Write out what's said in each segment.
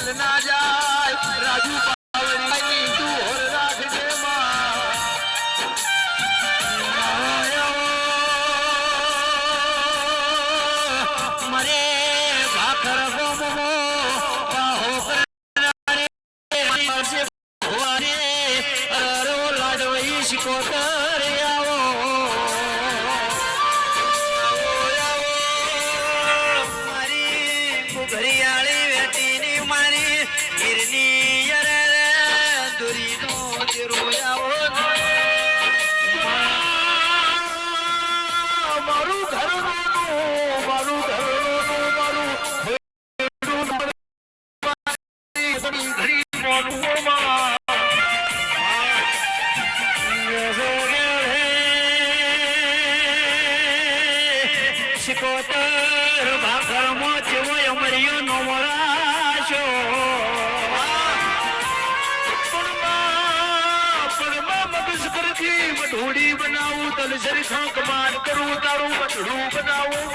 ભૂલ ના જાય રાજુ પાવડી તું હોર રાખજે મરે ભાખર ગોમો બાહો લાડવઈ શિકોતર આવો ઘરિયાળી વેટીની મારી ગીરની દુરીનો મારું ઘરનું મારું ઘરી શિકોતર ભાખર મોચવો અમરિયો નો મોરાશો મગજ કરથી મઢોડી બનાવું તલસરી ખાંક માન કરું તારું મઢડું બનાવું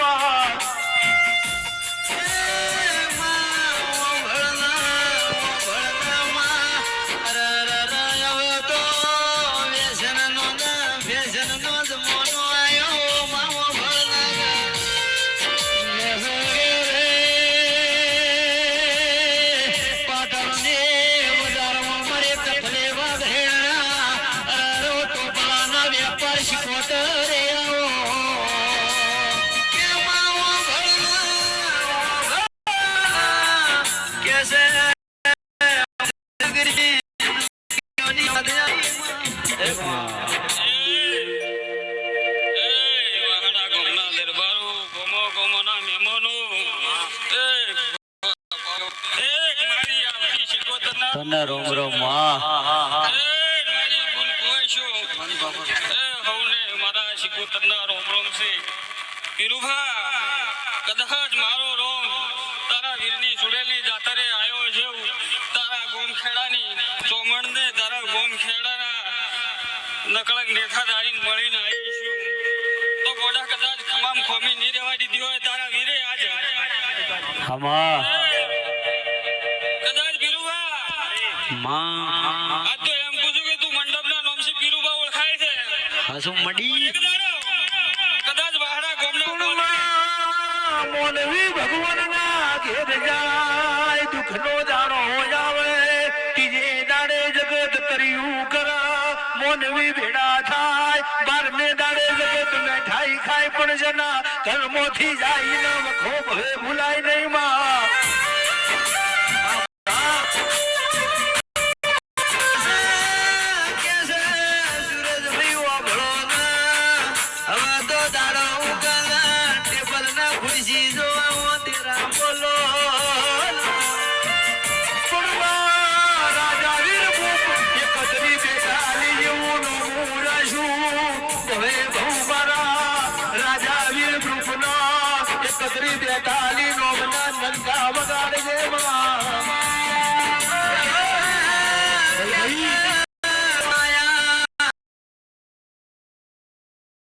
તને રોમ રોમ મારા શિકોતરના રોમ રોમ છે પીરુભા કદાચ મારો રોમ તારા વીરની સુડેલી જાતરે આવ્યો છે તારા ગોમખેડાની ચોમણને તારા ગોમખેડાના નકળક નેથા દારીને મળીને આવીશું તો ગોડા કદાચ તમામ ખોમી નહીં રહેવા દીધી હોય તારા વીરે આજે કદાચ પીરુભા આ તો એમ પૂછું કે તું મંડપના નામથી પીરુભા ઓળખાય છે હાસુ મડી કદાચ વાહડા ગોમના મોનવી ભગવાનના ઘેર જાય દુઃખનો દાણો આવે ત્રીજે દાડે જગત તર્યું કરા મોનવી ભેડા થાય 12મે દાડે જગત મેઠાઈ ખાય પણ જના ધર્મોથી જાય ન વખો ભવે ભૂલાય નહીં માં બેટાલી નો નંદા વગાડજે માં